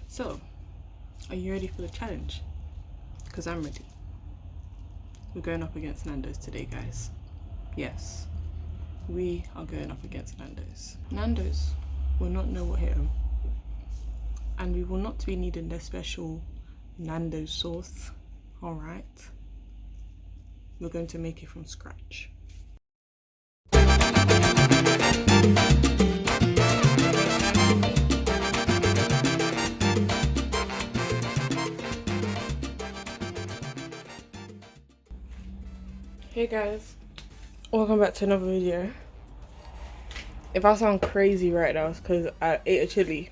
So, are you ready for the challenge? Because I'm ready. We're going up against Nandos today, guys. Yes, we are going up against Nandos. Nandos will not know what hit them. And we will not be needing their special Nandos sauce. Alright. We're going to make it from scratch. Hey guys, welcome back to another video. If I sound crazy right now, it's because I ate a chili.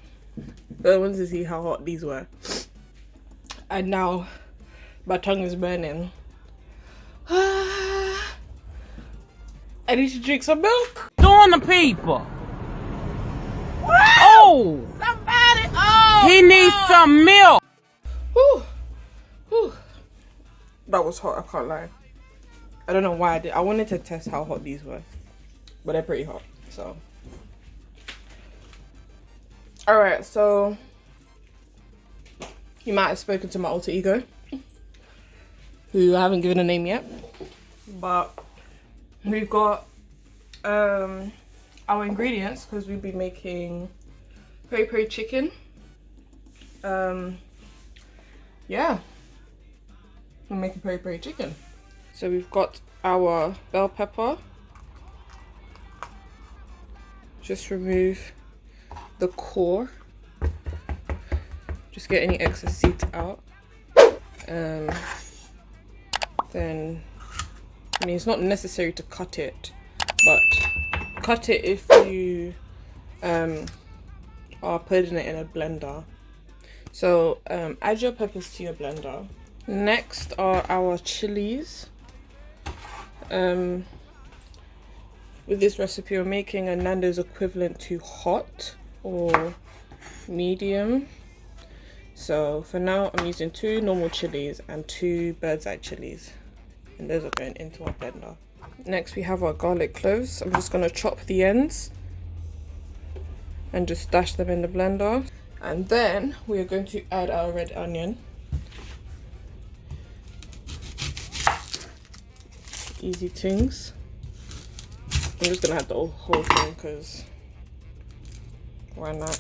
But I wanted to see how hot these were. And now my tongue is burning. I need to drink some milk. Doing the people. What? Oh! Somebody! Oh! He needs some milk. Whew. Whew. That was hot, I can't lie. I don't know why I did. I wanted to test how hot these were, but they're pretty hot. So, all right. So you might have spoken to my alter ego, who I haven't given a name yet, but we've got our ingredients because we'll be making peri peri chicken. Yeah, we're making peri peri chicken. So we've got our bell pepper. Just remove the core. Just get any excess seeds out. Then, I mean, it's not necessary to cut it, but cut it if you are putting it in a blender. So add your peppers to your blender. Next are our chilies. With this recipe, we're making a Nando's equivalent to hot or medium. So for now, I'm using 2 normal chilies and 2 bird's eye chilies, and those are going into our blender. Next, we have our garlic cloves. I'm just going to chop the ends and just dash them in the blender. And then we are going to add our red onion. Easy things. I'm just gonna add the whole thing because why not?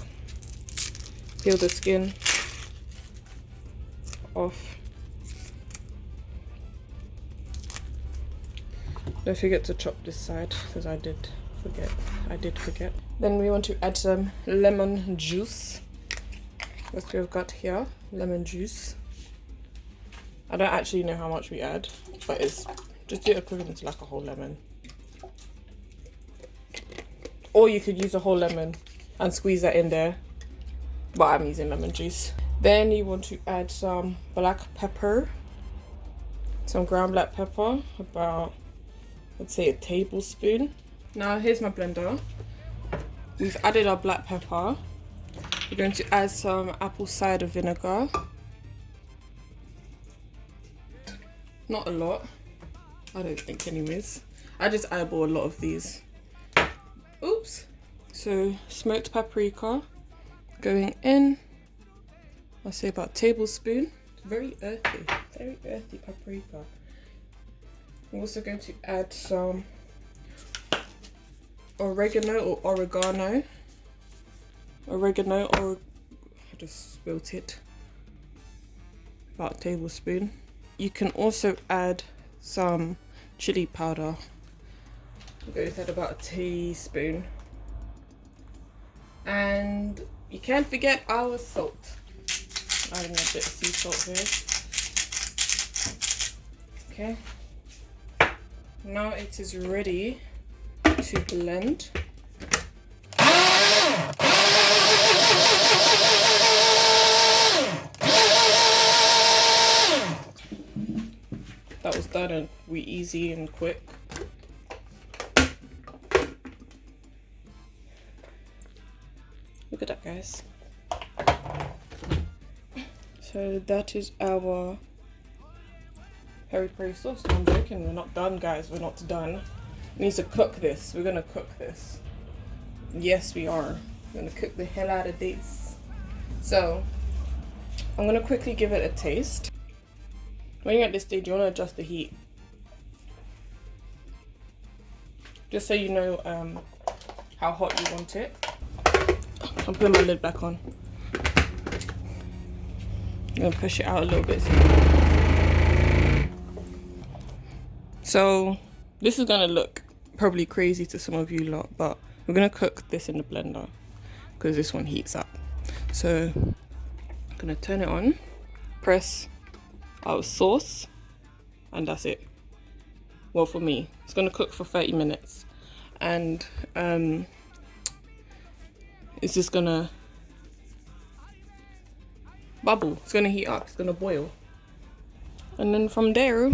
Peel the skin off. Don't forget to chop this side because I did forget. Then we want to add some lemon juice. That's what we've got here, lemon juice. I don't actually know how much we add, but it's just do it equivalent to like a whole lemon. Or you could use a whole lemon and squeeze that in there, but I'm using lemon juice. Then you want to add some black pepper, some ground black pepper, about, let's say, a tablespoon. Now here's my blender. We've added our black pepper. We're going to add some apple cider vinegar. Not a lot. I don't think anyways. I just eyeball a lot of these. Oops. So smoked paprika going in. I'll say about a tablespoon. It's very earthy paprika. I'm also going to add some oregano or oregano. I just spilt it. About a tablespoon. You can also add some chili powder. We'll go with that about a teaspoon. And you can't forget our salt. Adding a bit of sea salt here. Okay. Now it is ready to blend. That was done and easy and quick. Look at that, guys. So that is our peri peri sauce. No, I'm joking, we're not done, guys. We're not done. We need to cook this. We're gonna cook this. Yes, we are. We're gonna cook the hell out of this. So I'm gonna quickly give it a taste. When you're at this stage, you want to adjust the heat. Just so you know how hot you want it. I'm putting my lid back on. I'm gonna push it out a little bit. So this is gonna look probably crazy to some of you lot, but we're gonna cook this in the blender because this one heats up. So I'm gonna turn it on, press our sauce, and that's it. Well, for me, it's gonna cook for 30 minutes, and it's just gonna bubble. It's gonna heat up. It's gonna boil, and then from there,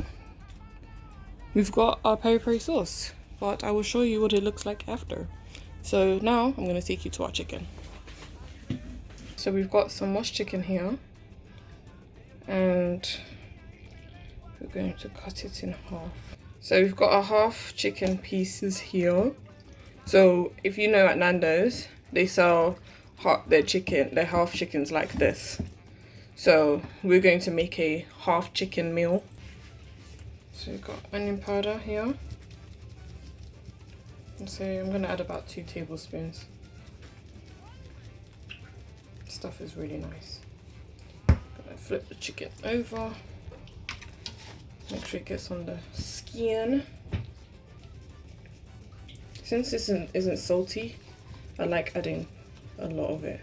we've got our peri peri sauce. But I will show you what it looks like after. So now I'm gonna take you to our chicken. So we've got some washed chicken here, and we're going to cut it in half. So we've got our half chicken pieces here. So if you know, at Nandos, they sell their half chickens like this. So we're going to make a half chicken meal. So we've got onion powder here. So I'm gonna add about 2 tablespoons. Stuff is really nice. Gonna flip the chicken over. Make sure it gets on the skin. Since this isn't salty, I like adding a lot of it.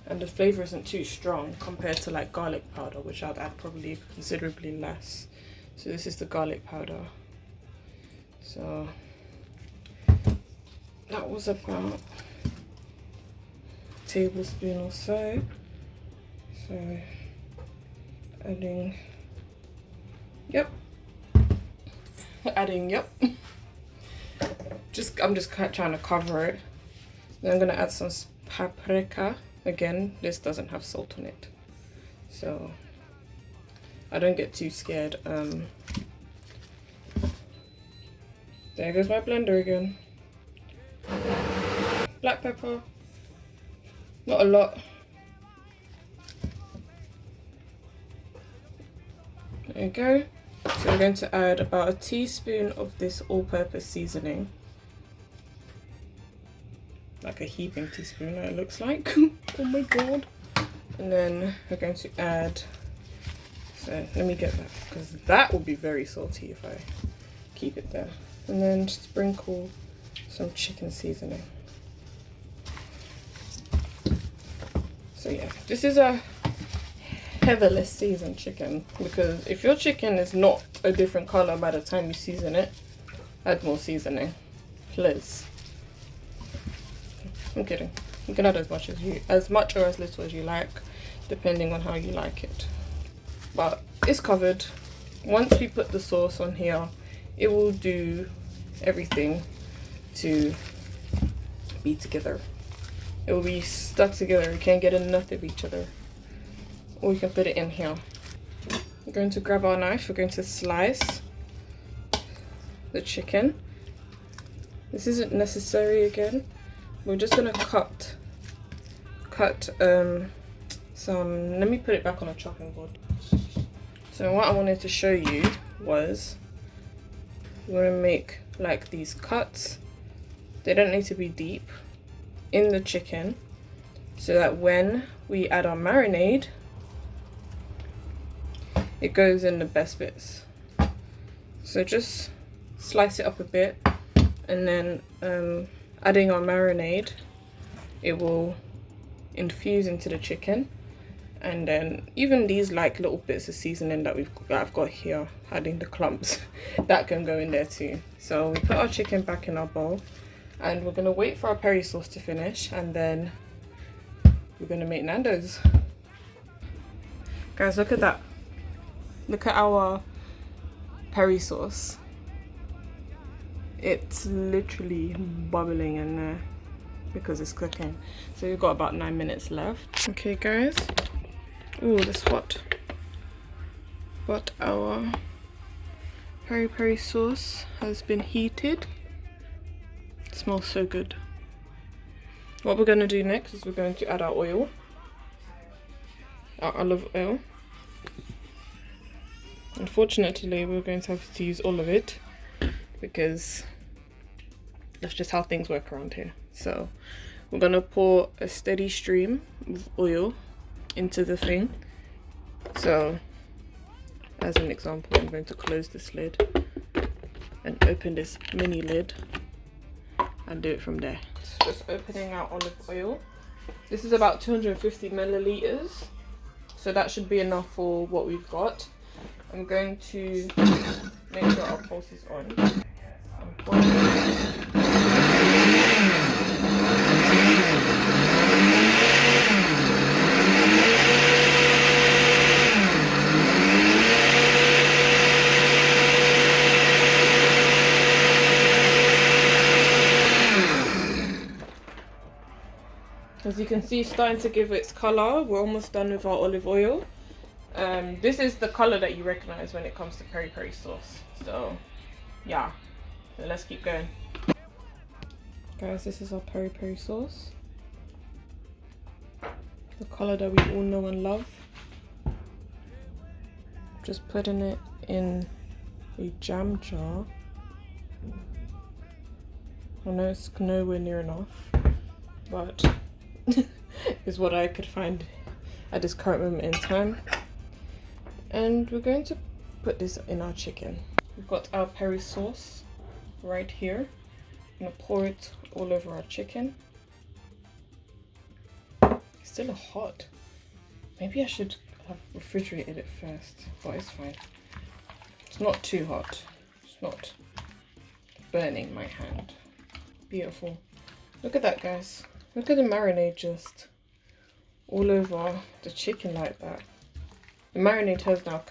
And the flavour isn't too strong compared to like garlic powder, which I'd add probably considerably less. So this is the garlic powder. So that was about a tablespoon or so. So adding, I'm just trying to cover it. Then I'm gonna add some paprika. Again, this doesn't have salt on it, so I don't get too scared. There goes my blender again. Black pepper, not a lot. There you go. So we're going to add about a teaspoon of this all-purpose seasoning. Like a heaping teaspoon, it looks like. Oh my god. And then we're going to add, so let me get that, because that will be very salty if I keep it there. And then sprinkle some chicken seasoning. So yeah, this is a heavily seasoned chicken, because if your chicken is not a different color by the time you season it, add more seasoning, please. I'm kidding. You can add as much or as little as you like, depending on how you like it. But it's covered. Once we put the sauce on here, it will do everything to be together. It will be stuck together. You can't get enough of each other. Or we can put it in here. We're going to grab our knife. We're going to slice the chicken. This isn't necessary again. We're just gonna cut some, let me put it back on a chopping board. So what I wanted to show you was, we're gonna make like these cuts. They don't need to be deep in the chicken, so that when we add our marinade, it goes in the best bits. So just slice it up a bit, and then adding our marinade, it will infuse into the chicken. And then even these like little bits of seasoning that I've got here, adding the clumps, that can go in there too. So we put our chicken back in our bowl, and we're gonna wait for our peri sauce to finish, and then we're gonna make Nandos. Guys, look at that. Look at our peri sauce. It's literally bubbling in there because it's cooking. So we've got about 9 minutes left. Okay guys. Oh, that's hot. But our peri peri sauce has been heated. It smells so good. What we're going to do next is we're going to add our oil. our olive oil. Unfortunately, we're going to have to use all of it because that's just how things work around here. So we're going to pour a steady stream of oil into the thing. So as an example, I'm going to close this lid and open this mini lid and do it from there. Just opening our olive oil. This is about 250 milliliters, so that should be enough for what we've got. I'm going to make sure our pulse is on. As you can see, it's starting to give its color. We're almost done with our olive oil. This is the color that you recognize when it comes to peri peri sauce. So yeah, so let's keep going. Guys, this is our peri peri sauce. The color that we all know and love. Just putting it in a jam jar. I know it's nowhere near enough, but is what I could find at this current moment in time. And we're going to put this in our chicken. We've got our peri sauce right here. I'm gonna pour it all over our chicken. It's still hot. Maybe I should have refrigerated it first, but it's fine. It's not too hot. It's not burning my hand. Beautiful. Look at that, guys. Look at the marinade just all over the chicken like that. The marinade has now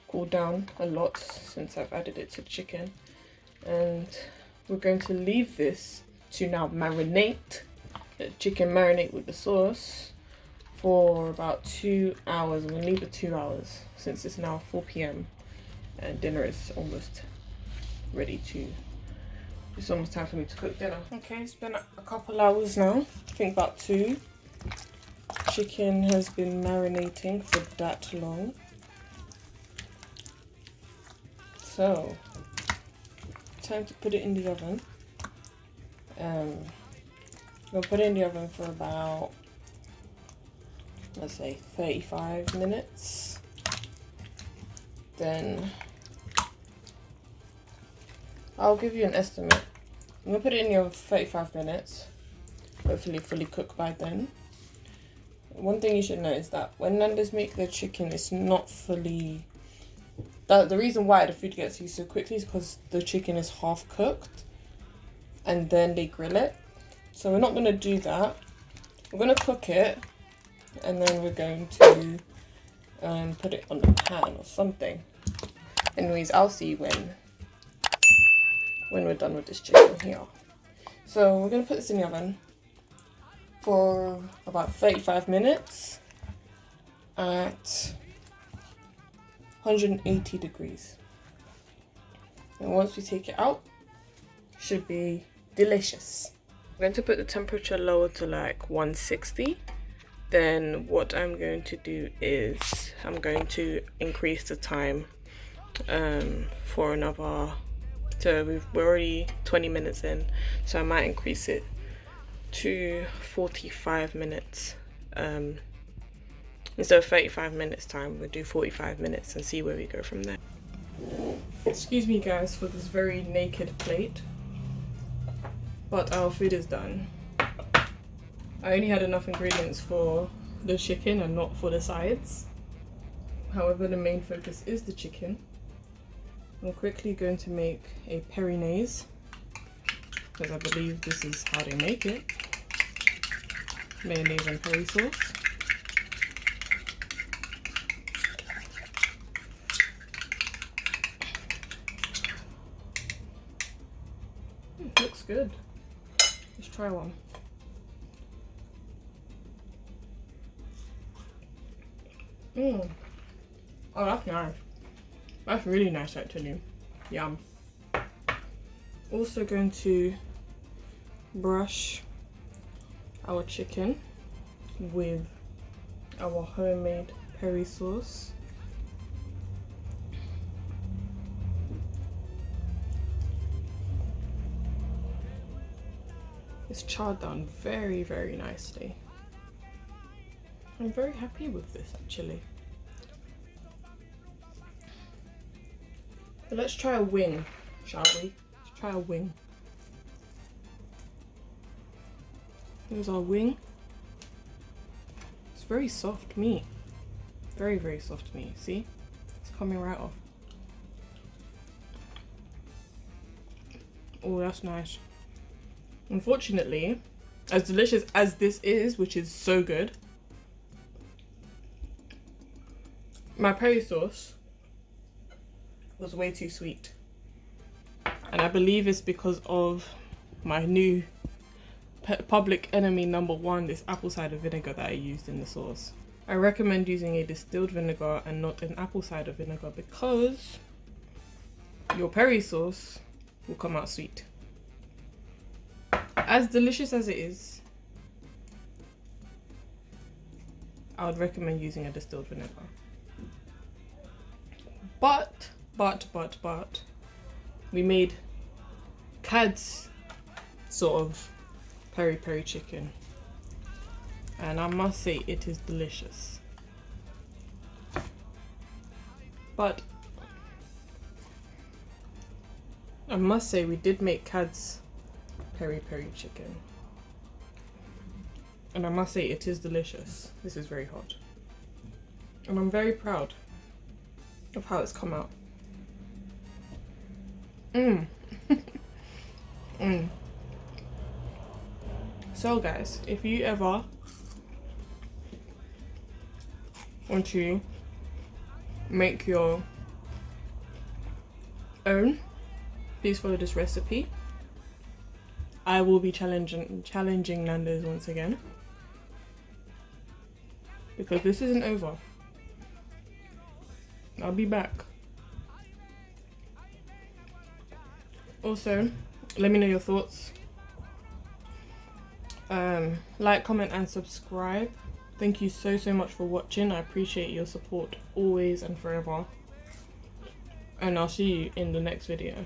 cooled down a lot since I've added it to the chicken. And we're going to leave this to now marinate. The chicken marinate with the sauce for about 2 hours. I'm going to leave it 2 hours since it's now 4 p.m. and dinner is almost ready to... It's almost time for me to cook dinner. Okay, it's been a couple hours now. I think about 2. Chicken has been marinating for that long. So, time to put it in the oven. We'll put it in the oven for about, let's say, 35 minutes. Then I'll give you an estimate. I'm gonna put it in the oven for 35 minutes. Hopefully fully cooked by then. One thing you should know is that when Nandos make their chicken, it's not fully... The reason why the food gets used so quickly is because the chicken is half cooked and then they grill it. So we're not gonna do that. We're gonna cook it and then we're going to put it on the pan or something. Anyways, I'll see you when we're done with this chicken here. So we're going to put this in the oven for about 35 minutes at 180 degrees. And once we take it out, it should be delicious. I'm going to put the temperature lower to like 160. Then what I'm going to do is I'm going to increase the time for another... So we're already 20 minutes in, so I might increase it to 45 minutes. Instead of 35 minutes time, we'll do 45 minutes and see where we go from there. Excuse me guys for this very naked plate, but our food is done. I only had enough ingredients for the chicken and not for the sides. However, the main focus is the chicken. I'm quickly going to make a peri-naise because I believe this is how they make it. Mayonnaise and peri sauce. Looks good. Let's try one. Oh, that's nice. That's really nice actually. Yum. Also going to brush our chicken with our homemade peri sauce. It's charred down very, very nicely. I'm very happy with this actually. But let's try a wing, shall we? Let's try a wing. Here's our wing. It's very soft meat. Very, very soft meat. See? It's coming right off. Oh, that's nice. Unfortunately, as delicious as this is, which is so good, my peri sauce was way too sweet. And I believe it's because of my new public enemy number one, this apple cider vinegar that I used in the sauce. I recommend using a distilled vinegar and not an apple cider vinegar because your peri sauce will come out sweet. As delicious as it is, I would recommend using a distilled vinegar. But, we made Cad's sort of peri-peri chicken. And I must say it is delicious. But I must say we did make Cad's peri-peri chicken. And I must say it is delicious. This is very hot. And I'm very proud of how it's come out. So guys, if you ever want to make your own, please follow this recipe. I will be challenging Nandos once again, because this isn't over. I'll be back. Also, let me know your thoughts. Like, comment and subscribe. Thank you so much for watching. I appreciate your support always and forever. And I'll see you in the next video.